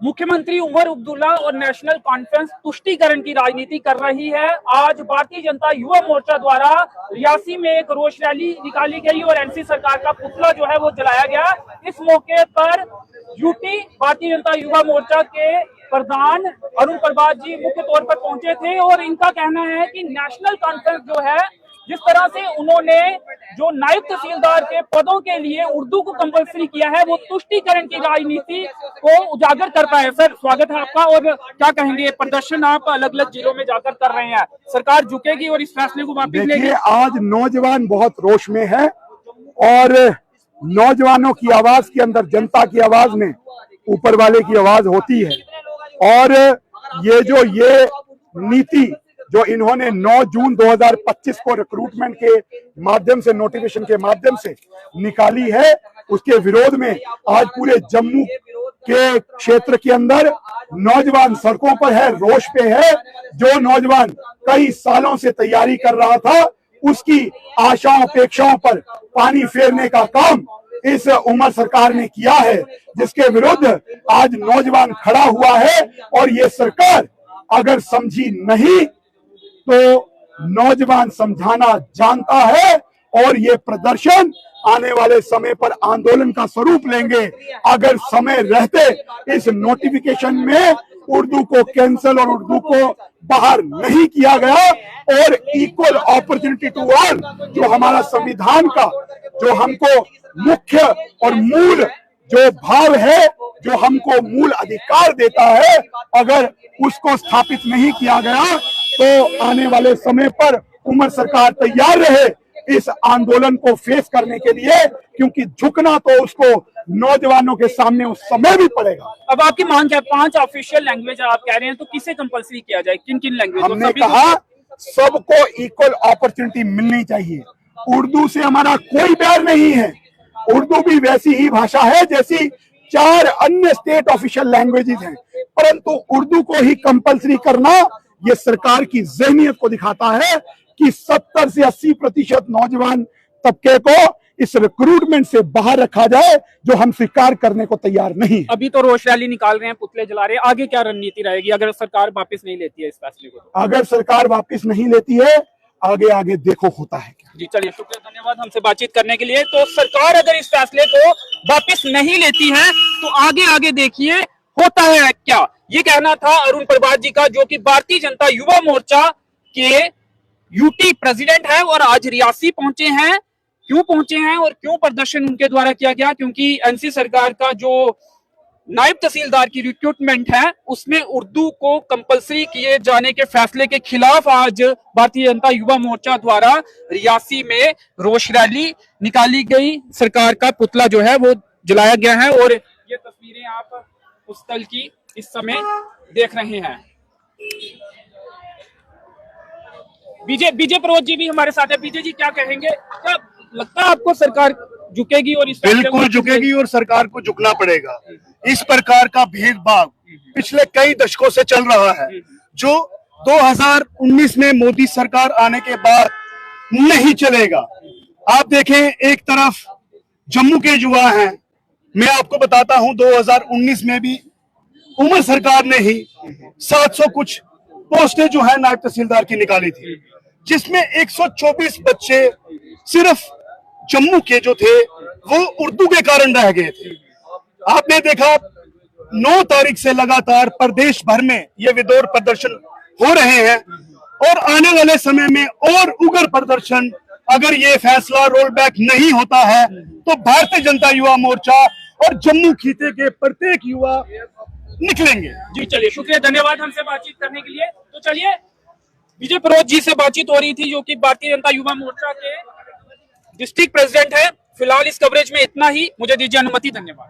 मुख्यमंत्री उमर अब्दुल्ला और national conference तुष्टीकरण की राजनीति कर रही है। आज भारतीय जनता युवा मोर्चा द्वारा रियासी में एक रोष रैली निकाली गई और एनसी सरकार का पुतला जो है वो जलाया गया। इस मौके पर यूटी भारतीय जनता युवा मोर्चा के प्रधान अरुण प्रभात जी मुख्य तौर पर पहुंचे थे और इनका कहना है कि नेशनल कॉन्फ्रेंस जो है, जिस तरह से उन्होंने जो नायब तहसीलदार के पदों के लिए उर्दू को कंपल्सरी किया है, वो तुष्टीकरण की राजनीति को उजागर करता है। सर, स्वागत है आपका। और क्या कहेंगे, प्रदर्शन आप अलग अलग जिलों में जाकर कर रहे हैं, सरकार झुकेगी और इस फैसले को वापस लेगी? आज नौजवान बहुत रोष में है और नौजवानों की आवाज के अंदर जनता की आवाज में ऊपर वाले की आवाज होती है। और ये नीति जो इन्होंने 9 जून 2025 को रिक्रूटमेंट के माध्यम से, नोटिफिकेशन के माध्यम से निकाली है, उसके विरोध में आज पूरे जम्मू के क्षेत्र के अंदर नौजवान सड़कों पर है, रोष पे है। जो नौजवान कई सालों से तैयारी कर रहा था, उसकी आशाओं अपेक्षाओं पर पानी फेरने का काम इस उमर सरकार ने किया है, जिसके विरुद्ध आज नौजवान खड़ा हुआ है। और ये सरकार अगर समझी नहीं तो नौजवान समझाना जानता है और ये प्रदर्शन आने वाले समय पर आंदोलन का स्वरूप लेंगे। अगर समय रहते इस नोटिफिकेशन में उर्दू को कैंसिल और उर्दू को बाहर नहीं किया गया और इक्वल अपॉर्चुनिटी टू ऑल, जो हमारा संविधान का जो हमको मुख्य और मूल जो भाव है, जो हमको मूल अधिकार देता है, अगर उसको स्थापित नहीं किया गया तो आने वाले समय पर उमर सरकार तैयार रहे इस आंदोलन को फेस करने के लिए, क्योंकि झुकना तो उसको नौजवानों के सामने उस समय भी पड़ेगा। अब आपकी मांग क्या है? 5 ऑफिशियल लैंग्वेज आप कह रहे हैं, तो किसे कंपल्सरी किया जाए, किन किन लैंग्वेज? हमने कहा सबको इक्वल अपॉर्चुनिटी मिलनी चाहिए। उर्दू से हमारा कोई प्यार नहीं है, उर्दू भी वैसी ही भाषा है जैसी 4 अन्य स्टेट ऑफिशियल लैंग्वेजेस हैं, परंतु उर्दू को ही कंपल्सरी करना ये सरकार की ज़हनियत को दिखाता है कि 70 से 80% नौजवान तबके को इस रिक्रूटमेंट से बाहर रखा जाए, जो हम स्वीकार करने को तैयार नहीं। अभी तो रोष रैली निकाल रहे हैं, पुतले जला रहे हैं, आगे क्या रणनीति रहेगी अगर सरकार वापस नहीं लेती है इस फैसले को? अगर सरकार वापस नहीं लेती है, आगे देखो होता है क्या। जी चलिए, शुक्रिया, धन्यवाद हमसे बातचीत करने के लिए। तो सरकार अगर इस फैसले को वापस नहीं लेती है तो आगे देखिए होता है क्या, ये कहना था अरुण प्रभात जी का, जो कि भारतीय जनता युवा मोर्चा के यूटी प्रेसिडेंट है और आज रियासी पहुंचे हैं। क्यों पहुंचे हैं और क्यों प्रदर्शन उनके द्वारा किया गया? क्योंकि एनसी सरकार का जो नायब तहसीलदार की रिक्रूटमेंट है, उसमें उर्दू को कंपल्सरी किए जाने के फैसले के खिलाफ आज भारतीय जनता युवा मोर्चा द्वारा रियासी में रोष रैली निकाली गई। सरकार का पुतला जो है वो जलाया गया है और ये तस्वीरें आप उस स्थल की इस समय देख रहे हैं। बीजे प्रमोद जी भी हमारे साथ है। बीजे जी, क्या कहेंगे? क्या लगता है आपको सरकार झुकेगी? और इस बिल्कुल झुकेगी और सरकार को झुकना पड़ेगा। इस प्रकार का भेदभाव पिछले कई दशकों से चल रहा है, जो 2019 में मोदी सरकार आने के बाद नहीं चलेगा। आप देखें, एक तरफ जम्मू के युवा हैं, मैं आपको बताता हूं 2019 में भी उमर सरकार ने ही 700 कुछ पोस्टें जो है नायब तहसीलदार की निकाली थी, जिसमें 124 बच्चे सिर्फ जम्मू के जो थे वो उर्दू के कारण रह गए थे। आपने देखा 9 तारीख से लगातार प्रदेश भर में ये विरोध प्रदर्शन हो रहे हैं और आने वाले समय में और उग्र प्रदर्शन, अगर ये फैसला रोल बैक नहीं होता है तो भारतीय जनता युवा मोर्चा और जम्मू खीते के प्रत्येक युवा निकलेंगे। जी चलिए, शुक्रिया, धन्यवाद हमसे बातचीत करने के लिए। तो चलिए, विजय प्रमोद जी से बातचीत हो रही थी, जो कि भारतीय जनता युवा मोर्चा के डिस्ट्रिक्ट प्रेसिडेंट है। फिलहाल इस कवरेज में इतना ही, मुझे दीजिए अनुमति, धन्यवाद।